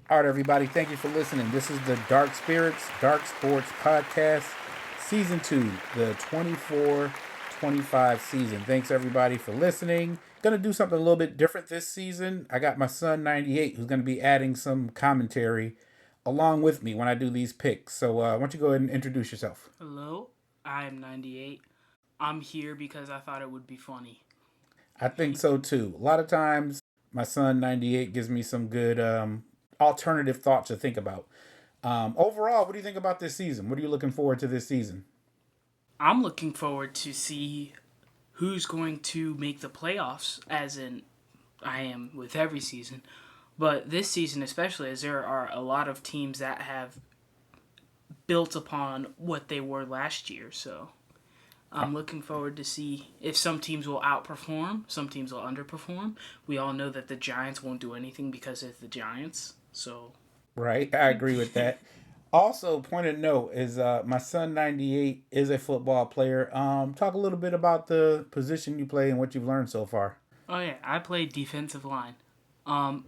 All right, everybody. Thank you for listening. This is the Dark Sports Podcast, Season 2, the 24-25 season. Thanks, everybody, for listening. Going to do something a little bit different this season. I got my son, 98, who's going to be adding some commentary along with me when I do these picks. So why don't you go ahead and introduce yourself? Hello, I am 98. I'm here because I thought it would be funny. I think so, too. A lot of times, my son, 98, gives me some good alternative thoughts to think about. Overall, what do you think about this season? What are you looking forward to this season? I'm looking forward to see who's going to make the playoffs, as in I am with every season. But this season especially, as there are a lot of teams that have built upon what they were last year. So I'm looking forward to see if some teams will outperform, some teams will underperform. We all know that the Giants won't do anything because it's the Giants. So Right, I agree with that. Also, point of note is my son 98 is a football player. Talk a little bit about the position you play and what you've learned so far. oh yeah, I play defensive line. Um,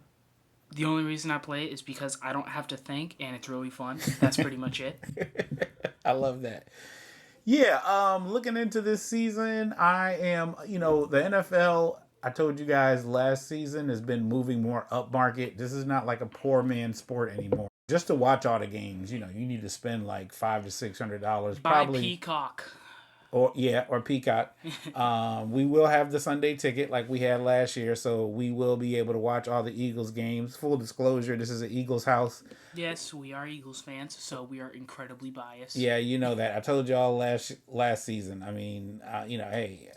the only reason I play it is because I don't have to think, and it's really fun. That's pretty much it. I love that. Yeah, looking into this season, I am, the NFL, I told you guys last season has been moving more up market. This is not like a poor man sport anymore. Just to watch all the games, you need to spend like $500 to $600 By probably. Peacock. Or Peacock. We will have the Sunday ticket like we had last year, so we will be able to watch all the Eagles games. Full disclosure, this is an Eagles house. Yes, we are Eagles fans, so we are incredibly biased. Yeah, you know that. I told y'all last season. I mean, hey,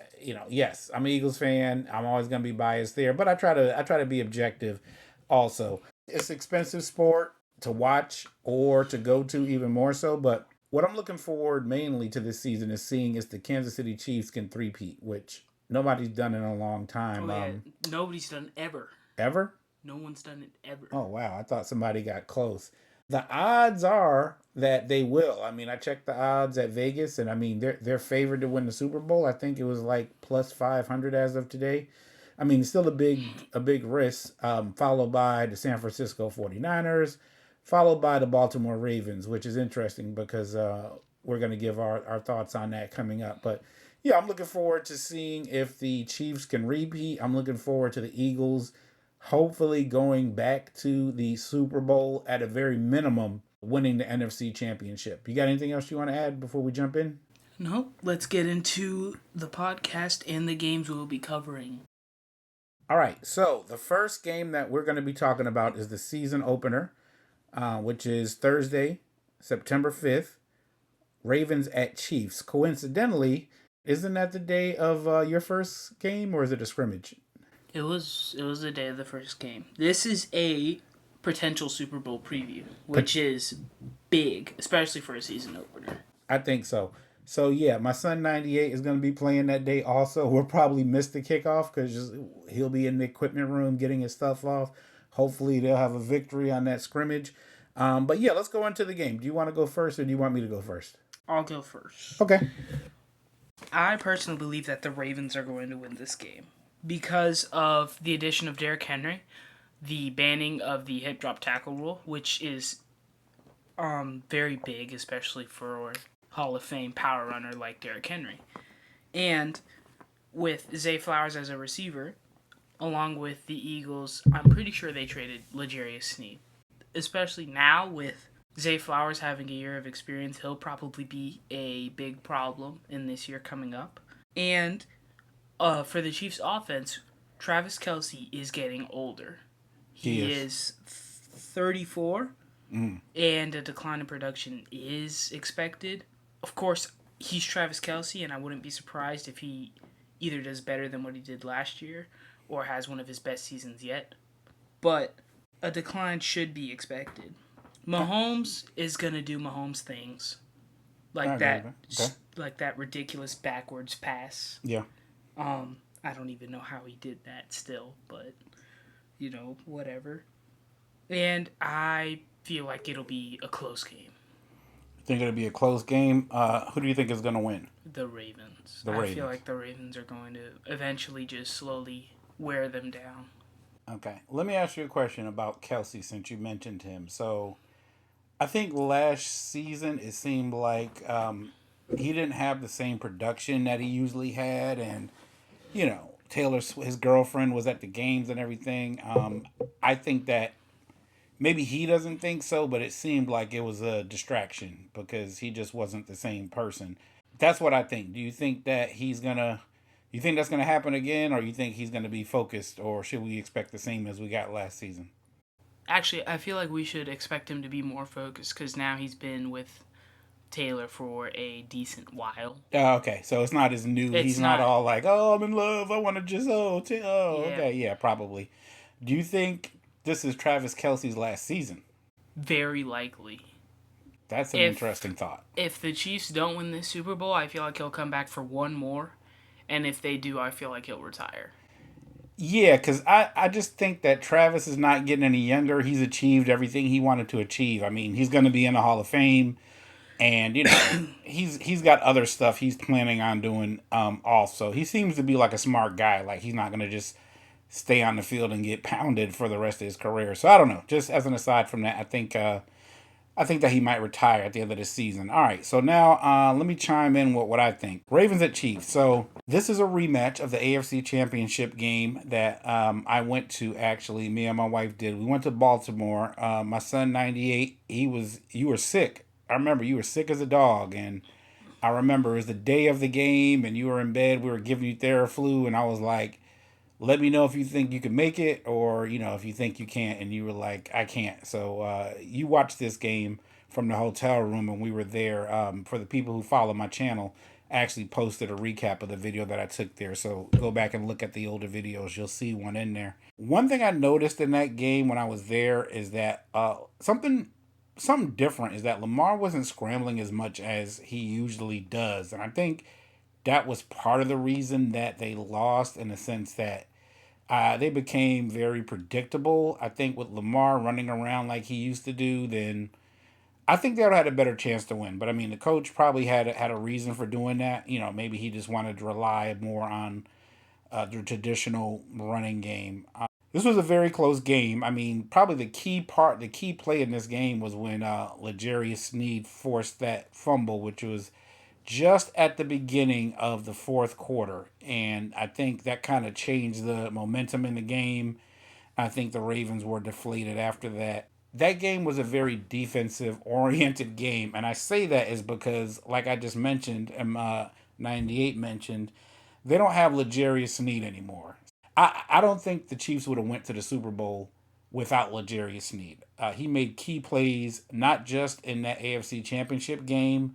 yes, I'm an Eagles fan. I'm always gonna be biased there, but I try to be objective. Also, it's expensive sport to watch or to go to even more so, but what I'm looking forward mainly to this season is seeing if the Kansas City Chiefs can three-peat, which nobody's done in a long time. Oh yeah, nobody's done it ever. Ever? No one's done it ever. Oh wow, I thought somebody got close. The odds are that they will. I mean, I checked the odds at Vegas, and I mean they're favored to win the Super Bowl. I think it was like plus 500 as of today. I mean, still a big risk. Followed by the San Francisco 49ers, followed by the Baltimore Ravens, which is interesting because we're going to give our thoughts on that coming up. But yeah, I'm looking forward to seeing if the Chiefs can repeat. I'm looking forward to the Eagles hopefully going back to the Super Bowl at a very minimum, winning the NFC Championship. You got anything else you want to add before we jump in? No, let's get into the podcast and the games we'll be covering. All right, so the first game that we're going to be talking about is the season opener, which is Thursday, September 5th. Ravens at Chiefs. Coincidentally, isn't that the day of your first game, or is it a scrimmage? It was the day of the first game. This is a potential Super Bowl preview, which is big, especially for a season opener. I think so. So yeah, my son 98 is going to be playing that day also. We'll probably miss the kickoff because he'll be in the equipment room getting his stuff off. Hopefully they'll have a victory on that scrimmage. But yeah, let's go into the game. Do you want to go first or do you want me to go first? I'll go first. Okay. I personally believe that the Ravens are going to win this game because of the addition of Derrick Henry, the banning of the hip drop tackle rule, which is very big, especially for Hall of Fame power runner like Derrick Henry. And with Zay Flowers as a receiver, along with the Eagles, I'm pretty sure they traded L'Jarius Sneed. Especially now with Zay Flowers having a year of experience, he'll probably be a big problem in this year coming up. And for the Chiefs offense, Travis Kelce is getting older. He is 34, and a decline in production is expected. Of course, he's Travis Kelce, and I wouldn't be surprised if he either does better than what he did last year or has one of his best seasons yet. But a decline should be expected. Mahomes is going to do Mahomes things. Like that, okay. Like that ridiculous backwards pass. Yeah. I don't even know how he did that still, but whatever. And I feel like it'll be a close game. Think it'll be a close game. Who do you think is going to win? The Ravens. The I Ravens. feel like the Ravens are going to eventually just slowly wear them down. Okay. Let me ask you a question about Kelsey since you mentioned him. So I think last season it seemed like he didn't have the same production that he usually had, and his girlfriend was at the games and everything. I think that maybe he doesn't think so, but it seemed like it was a distraction because he just wasn't the same person. That's what I think. Do you think that you think that's gonna happen again, or you think he's gonna be focused, or should we expect the same as we got last season? Actually, I feel like we should expect him to be more focused because now he's been with Taylor for a decent while. Okay, so it's not as new. He's It's not not, all like, "Oh, I'm in love. I want to just yeah, okay, yeah, probably." Do you think this is Travis Kelsey's last season? very likely. That's an If interesting thought. if the Chiefs don't win this Super Bowl, I feel like he'll come back for one more, and if they do, I feel like he'll retire. Yeah, because I just think that Travis is not getting any younger. He's achieved everything he wanted to achieve. I mean, he's going to be in the Hall of Fame, and he's got other stuff he's planning on doing. Also, he seems to be like a smart guy. Like he's not going to just stay on the field and get pounded for the rest of his career. So I don't know. Just as an aside from that, I think that he might retire at the end of the season. All right, so now let me chime in with what I think. Ravens at Chiefs. So this is a rematch of the AFC Championship game that I went to. Actually, me and my wife did. We went to Baltimore. My son, 98. You were sick. I remember you were sick as a dog, and I remember it was the day of the game, and you were in bed. We were giving you Theraflu, and I was like, let me know if you think you can make it, or if you think you can't, and you were like, I can't. So you watched this game from the hotel room, and we were there. For the people who follow my channel, I actually posted a recap of the video that I took there, so go back and look at the older videos. You'll see one in there. One thing I noticed in that game when I was there is that something different is that Lamar wasn't scrambling as much as he usually does, and I think that was part of the reason that they lost, in the sense that they became very predictable. I think with Lamar running around like he used to do, then I think they would have had a better chance to win. But I mean, the coach probably had a reason for doing that. Maybe he just wanted to rely more on the traditional running game. This was a very close game. I mean, probably the key play in this game was when L'Jarius Sneed forced that fumble, which was just at the beginning of the fourth quarter. And I think that kind of changed the momentum in the game. I think the Ravens were deflated after that. That game was a very defensive oriented game. And I say that is because, like I just mentioned, and 98 mentioned, they don't have L'Jarius Sneed anymore. I don't think the Chiefs would have went to the Super Bowl without L'Jarius Sneed. He made key plays, not just in that AFC Championship game,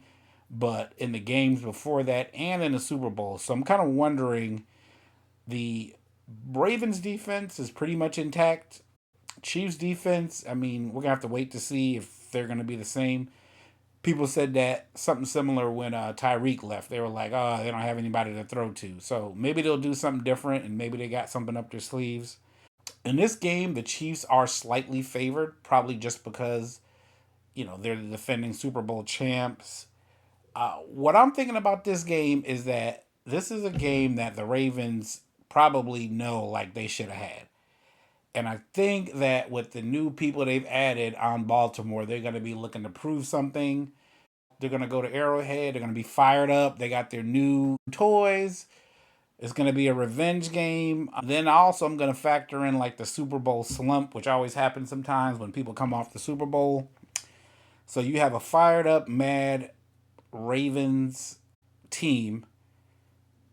but in the games before that and in the Super Bowl. So I'm kind of wondering, the Ravens defense is pretty much intact. Chiefs defense, I mean, we're gonna have to wait to see if they're gonna be the same. People said that something similar when Tyreek left. They were like, "Oh, they don't have anybody to throw to." So maybe they'll do something different, and maybe they got something up their sleeves. In this game, the Chiefs are slightly favored, probably just because they're the defending Super Bowl champs. What I'm thinking about this game is that this is a game that the Ravens probably know like they should have had. And I think that with the new people they've added on Baltimore, they're going to be looking to prove something. They're going to go to Arrowhead. They're going to be fired up. They got their new toys. It's going to be a revenge game. Then also, I'm going to factor in like the Super Bowl slump, which always happens sometimes when people come off the Super Bowl. So you have a fired up, mad Ravens team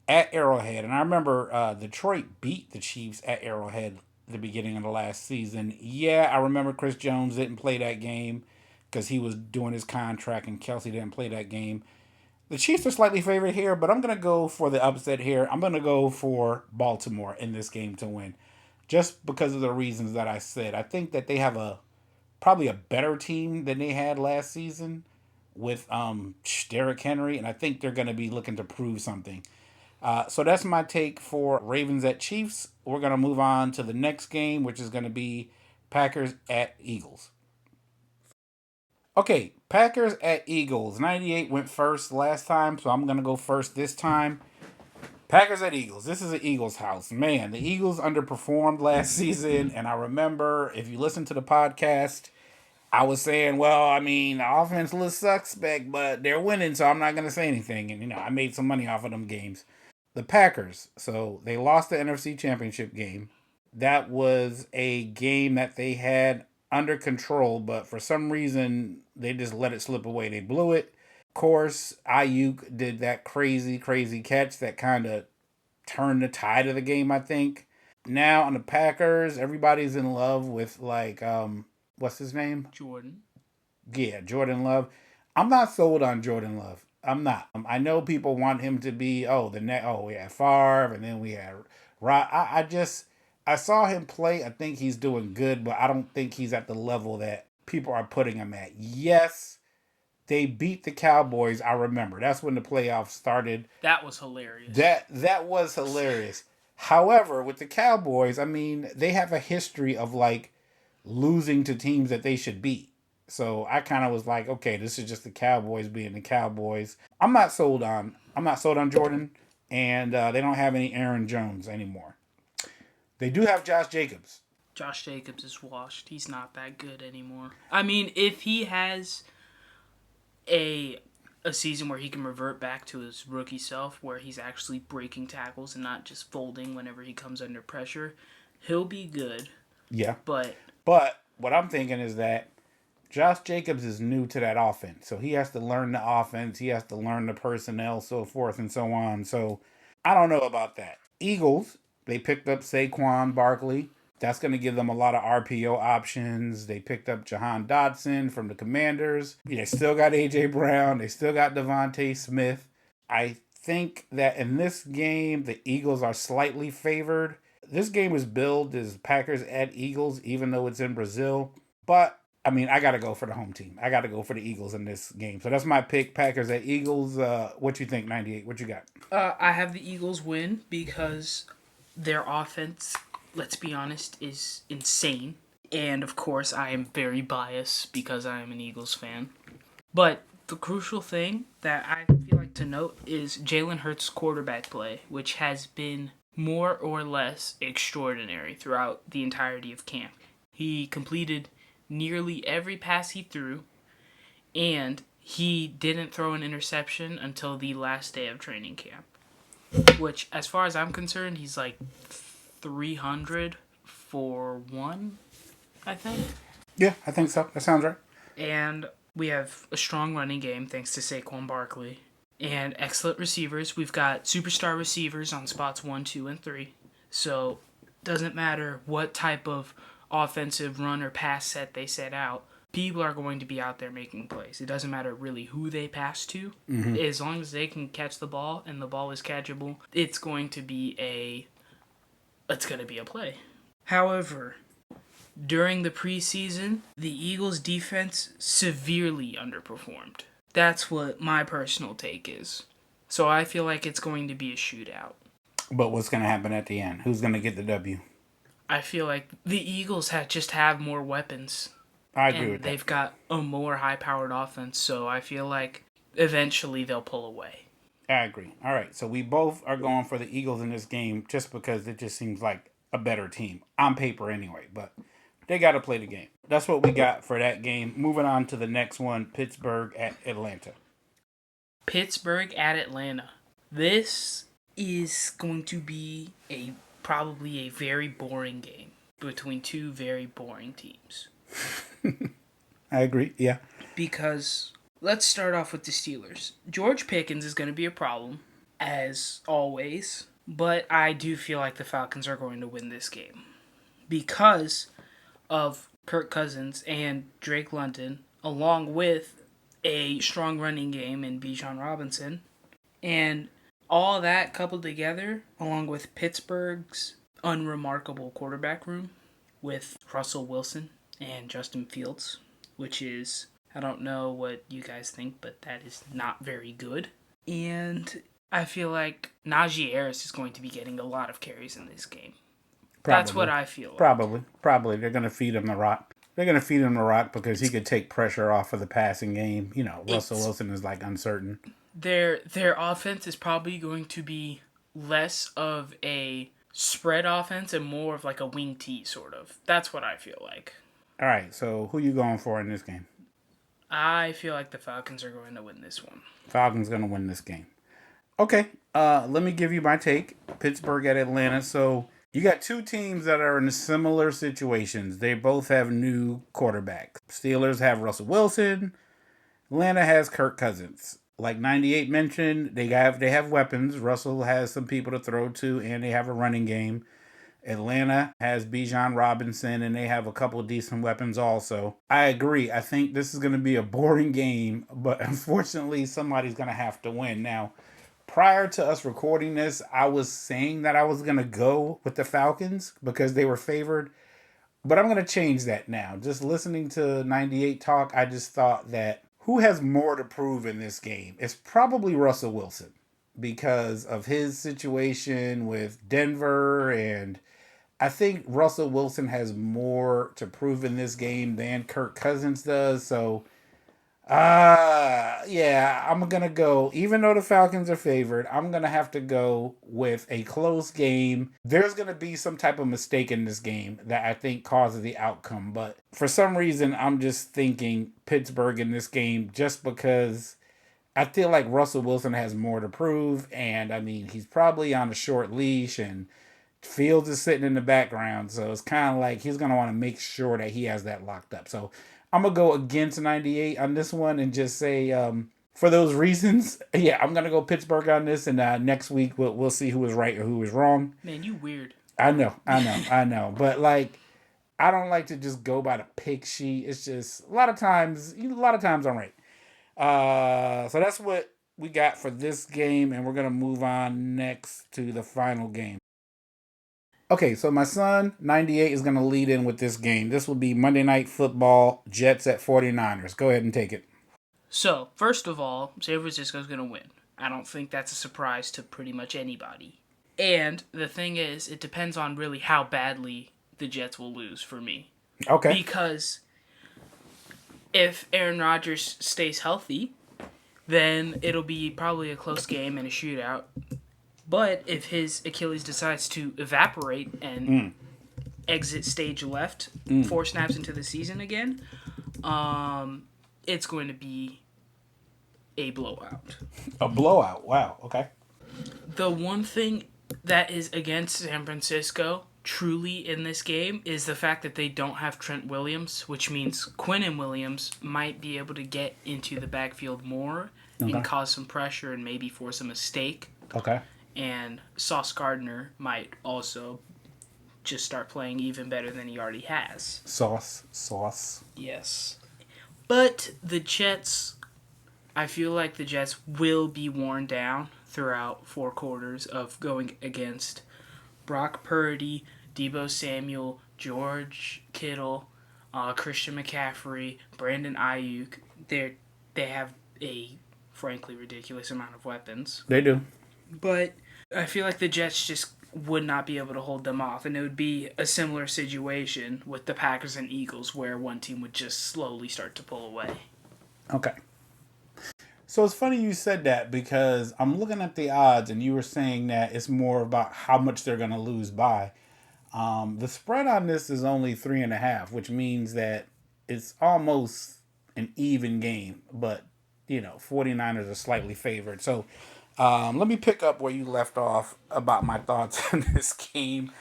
at Arrowhead. And I remember Detroit beat the Chiefs at Arrowhead at the beginning of the last season. Yeah, I remember Chris Jones didn't play that game because he was doing his contract, and Kelsey didn't play that game. The Chiefs are slightly favored here, but I'm going to go for the upset here. I'm going to go for Baltimore in this game to win, just because of the reasons that I said. I think that they have probably a better team than they had last season with Derrick Henry, and I think they're going to be looking to prove something. So that's my take for Ravens at Chiefs. We're going to move on to the next game, which is going to be Packers at Eagles. Okay, Packers at Eagles. 98 went first last time, so I'm going to go first this time. Packers at Eagles. This is an Eagles house. Man, the Eagles underperformed last season. And I remember, if you listen to the podcast, I was saying, well, I mean, the offense looks suspect, but they're winning, so I'm not going to say anything. And, I made some money off of them games. The Packers. So they lost the NFC Championship game. That was a game that they had under control, but for some reason, they just let it slip away. They blew it. Of course, Ayuk did that crazy, crazy catch that kind of turned the tide of the game, I think. Now on the Packers, everybody's in love with what's his name? Jordan. Yeah, Jordan Love. I'm not sold on Jordan Love. I'm not. I know people want him to be we had Favre and then we had Rod. I saw him play. I think he's doing good, but I don't think he's at the level that people are putting him at. Yes, they beat the Cowboys. I remember that's when the playoffs started. That was hilarious. That was hilarious. However, with the Cowboys, I mean, they have a history of losing to teams that they should beat. So I kind of was like, okay, this is just the Cowboys being the Cowboys. I'm not sold on Jordan, and they don't have any Aaron Jones anymore. They do have Josh Jacobs. Josh Jacobs is washed. He's not that good anymore. I mean, if he has a season where he can revert back to his rookie self, where he's actually breaking tackles and not just folding whenever he comes under pressure, he'll be good. Yeah. But what I'm thinking is that Josh Jacobs is new to that offense. So he has to learn the offense. He has to learn the personnel, so forth and so on. So I don't know about that. Eagles, they picked up Saquon Barkley. That's going to give them a lot of RPO options. They picked up Jahan Dotson from the Commanders. They still got A.J. Brown. They still got Devontae Smith. I think that in this game, the Eagles are slightly favored. This game was billed as Packers at Eagles, even though it's in Brazil. But, I mean, I got to go for the home team. I got to go for the Eagles in this game. So that's my pick, Packers at Eagles. What you think, 98? What you got? I have the Eagles win because their offense, let's be honest, is insane. And, of course, I am very biased because I am an Eagles fan. But the crucial thing that I feel like to note is Jalen Hurts' quarterback play, which has been more or less extraordinary throughout the entirety of camp. He completed nearly every pass he threw, and he didn't throw an interception until the last day of training camp. Which, as far as I'm concerned, he's like 300 for 1, I think. Yeah, I think so. That sounds right. And we have a strong running game thanks to Saquon Barkley. And excellent receivers. We've got superstar receivers on spots 1, 2, and 3. So, doesn't matter what type of offensive run or pass set they set out. People are going to be out there making plays. It doesn't matter really who they pass to. Mm-hmm. As long as they can catch the ball and the ball is catchable, it's going to be a play. However, during the preseason, the Eagles' defense severely underperformed. That's what my personal take is. So I feel like it's going to be a shootout. But what's going to happen at the end? Who's going to get the W? I feel like the Eagles have more weapons. I agree with that. They've got a more high-powered offense, so I feel like eventually they'll pull away. I agree. All right, so we both are going for the Eagles in this game just because it just seems like a better team. On paper anyway, but they got to play the game. That's what we got for that game. Moving on to the next one, Pittsburgh at Atlanta. Pittsburgh at Atlanta. This is going to be probably a very boring game between two very boring teams. I agree, yeah. Because let's start off with the Steelers. George Pickens is going to be a problem, as always, but I do feel like the Falcons are going to win this game because of Kirk Cousins and Drake London, along with a strong running game in Bijan Robinson, and all that coupled together, along with Pittsburgh's unremarkable quarterback room with Russell Wilson and Justin Fields, which is, I don't know what you guys think, but that is not very good. And I feel like Najee Harris is going to be getting a lot of carries in this game. Probably. That's what I feel like. Probably. They're going to feed him the rock. They're going to feed him the rock because he could take pressure off of the passing game. You know, Russell Wilson is uncertain. Their offense is probably going to be less of a spread offense and more of like a wing T sort of. That's what I feel like. All right, so who you going for in this game? I feel like the Falcons are going to win this one. Falcons gonna win this game. Okay, let me give you my take. Pittsburgh at Atlanta. So you got two teams that are in similar situations. They both have new quarterbacks. Steelers have Russell Wilson. Atlanta has Kirk Cousins. Like 98 mentioned, they have weapons. Russell has some people to throw to, and they have a running game. Atlanta has Bijan Robinson, and they have a couple of decent weapons also. I agree. I think this is going to be a boring game, but unfortunately, somebody's going to have to win. Now, prior to us recording this, I was saying that I was going to go with the Falcons because they were favored, but I'm going to change that now. Just listening to 98 talk, I just thought that who has more to prove in this game? It's probably Russell Wilson because of his situation with Denver, and I think Russell Wilson has more to prove in this game than Kirk Cousins does. So, yeah, I'm going to go, even though the Falcons are favored, I'm going to have to go with a close game. There's going to be some type of mistake in this game that I think causes the outcome. But for some reason, I'm just thinking Pittsburgh in this game just because I feel like Russell Wilson has more to prove. And I mean, he's probably on a short leash, and Fields is sitting in the background, so it's kind of like he's going to want to make sure that he has that locked up. So I'm going to go against 98 on this one and just say, for those reasons, yeah, I'm going to go Pittsburgh on this, and next week we'll see who was right or who was wrong. Man, you weird. I know. But, like, I don't like to just go by the pick sheet. It's just a lot of times I'm right. So that's what we got for this game, and we're going to move on next to the final game. Okay, so my son, 98, is going to lead in with this game. This will be Monday Night Football, Jets at 49ers. Go ahead and take it. So, first of all, San Francisco's going to win. I don't think that's a surprise to pretty much anybody. And the thing is, it depends on really how badly the Jets will lose for me. Okay. Because if Aaron Rodgers stays healthy, then it'll be probably a close game and a shootout. But if his Achilles decides to evaporate and exit stage left, 4 snaps into the season again, it's going to be a blowout. A blowout. Wow. Okay. The one thing that is against San Francisco truly in this game is the fact that they don't have Trent Williams, which means Quinnen Williams might be able to get into the backfield more and cause some pressure and maybe force a mistake. Okay. And Sauce Gardner might also just start playing even better than he already has. Sauce. Yes. But the Jets, I feel like the Jets will be worn down throughout 4 quarters of going against Brock Purdy, Deebo Samuel, George Kittle, Christian McCaffrey, Brandon Ayuk. They have a frankly ridiculous amount of weapons. They do. But I feel like the Jets just would not be able to hold them off, and it would be a similar situation with the Packers and Eagles where one team would just slowly start to pull away. Okay. So it's funny you said that because I'm looking at the odds, and you were saying that it's more about how much they're going to lose by. The spread on this is only 3.5, which means that it's almost an even game, but 49ers are slightly favored. So let me pick up where you left off about my thoughts on this game.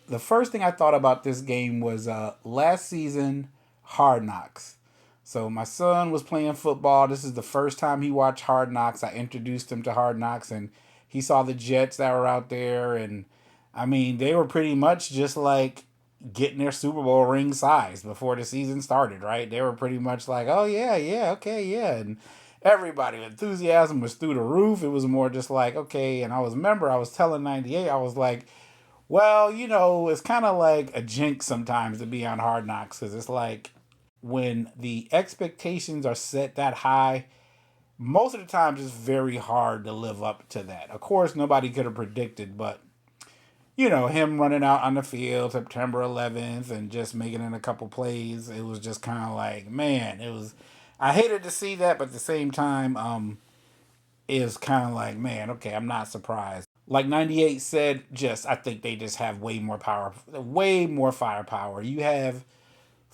The first thing I thought about this game was last season, Hard Knocks. So my son was playing football. This is the first time he watched Hard Knocks. I introduced him to Hard Knocks, and he saw the Jets that were out there. And, I mean, they were pretty much just like getting their Super Bowl ring size before the season started, right? They were pretty much like, oh, yeah, okay, yeah. And everybody, enthusiasm was through the roof. It was more just like, okay. And I was telling 98, I was like, well, it's kind of like a jinx sometimes to be on Hard Knocks because it's like when the expectations are set that high, most of the time it's very hard to live up to that. Of course, nobody could have predicted, but him running out on the field September 11th and just making in a couple plays, it was just kind of like, man, I hated to see that, but at the same time, it was kind of like, man, okay, I'm not surprised. Like 98 said, I think they just have way more firepower. You have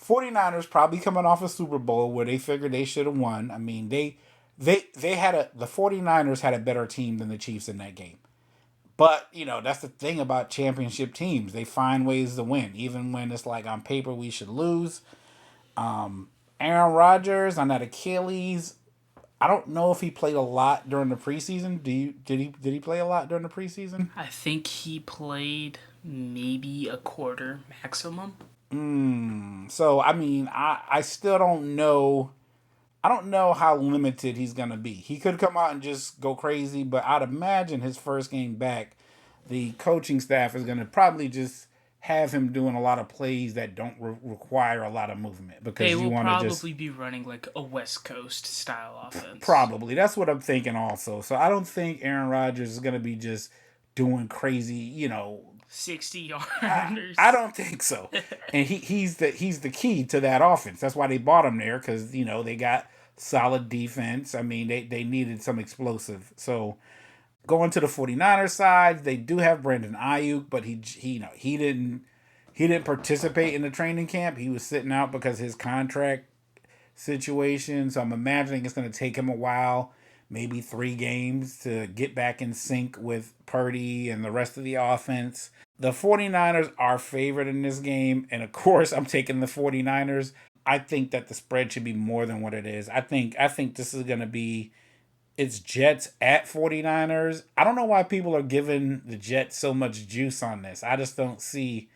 49ers probably coming off a Super Bowl where they figured they should have won. I mean, the 49ers had a better team than the Chiefs in that game. But, that's the thing about championship teams. They find ways to win, even when it's like on paper we should lose. Aaron Rodgers on that Achilles. I don't know if he played a lot during the preseason. Did he play a lot during the preseason? I think he played maybe a quarter maximum. So I mean, I still don't know. I don't know how limited he's gonna be. He could come out and just go crazy, but I'd imagine his first game back, the coaching staff is gonna probably just have him doing a lot of plays that don't require a lot of movement because They you will want to just probably be running like a West Coast style offense. probably that's what I'm thinking also. So I don't think Aaron Rodgers is gonna be just doing crazy, 60 I, yarders. I don't think so. And he's the key to that offense. That's why they bought him there because they got solid defense. I mean they needed some explosive. So going to the 49ers side, they do have Brandon Ayuk, but he didn't participate in the training camp. He was sitting out because his contract situation. So I'm imagining it's going to take him a while, maybe 3 games to get back in sync with Purdy and the rest of the offense. The 49ers are favored in this game, and of course I'm taking the 49ers. I think that the spread should be more than what it is. I think this is going to be it's Jets at 49ers. I don't know why people are giving the Jets so much juice on this. I don't see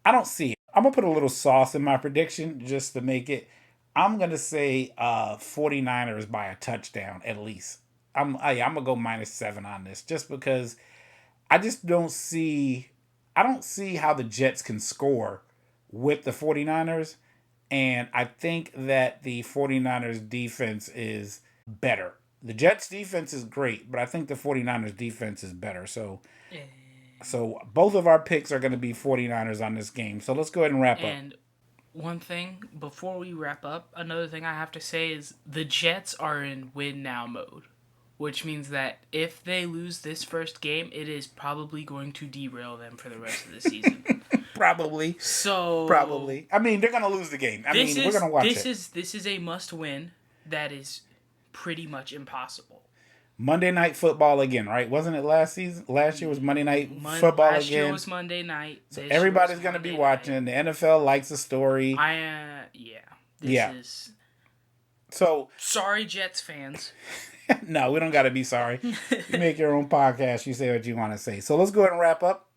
it. I'm going to put a little sauce in my prediction just to make it. I'm going to say 49ers by a touchdown at least. I'm going to go -7 on this just because I just don't see how the Jets can score with the 49ers, and I think that the 49ers defense is better. The Jets defense is great, but I think the 49ers defense is better. So both of our picks are going to be 49ers on this game. So let's go ahead and wrap up. And one thing before we wrap up, another thing I have to say is the Jets are in win now mode, which means that if they lose this first game, it is probably going to derail them for the rest of the season. Probably. I mean, they're going to lose the game. We're going to watch it. This is a must win that is pretty much impossible. Monday Night Football again, right? Wasn't it last season? Last year was Monday Night Football again. Last year was Monday night. So everybody's going to be watching. The NFL likes the story. So sorry, Jets fans. No, we don't got to be sorry. You make your own podcast. You say what you want to say. So let's go ahead and wrap up.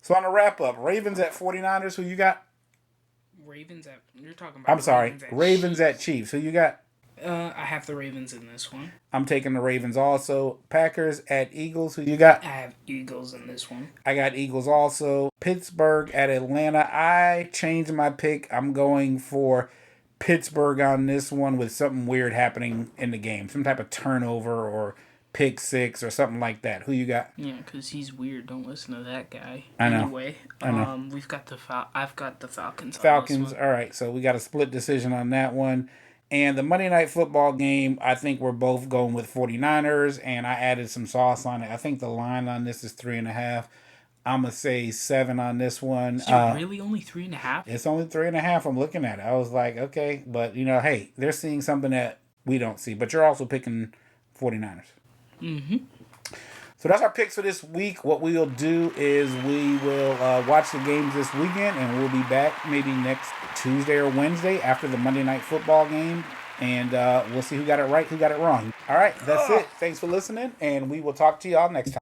So on the wrap up, Ravens at 49ers. Who you got? You're talking about. I'm sorry, Ravens at Chiefs. Who you got? I have the Ravens in this one. I'm taking the Ravens also. Packers at Eagles. Who you got? I have Eagles in this one. I got Eagles also. Pittsburgh at Atlanta. I changed my pick. I'm going for Pittsburgh on this one with something weird happening in the game. Some type of turnover or pick six or something like that. Who you got? Yeah, because he's weird. Don't listen to that guy. I know. Anyway, I've got the Falcons. Falcons. All right, so we got a split decision on that one. And the Monday Night Football game, I think we're both going with 49ers, and I added some sauce on it. I think the line on this is 3.5. I'm going to say 7 on this one. Is it really only 3.5? It's only 3.5. I'm looking at it. I was like, okay. But, hey, they're seeing something that we don't see. But you're also picking 49ers. Mm-hmm. So that's our picks for this week. What we will do is we will watch the games this weekend, and we'll be back maybe next Tuesday or Wednesday after the Monday Night Football game, and we'll see who got it right, who got it wrong. All right, that's it. Thanks for listening, and we will talk to y'all next time.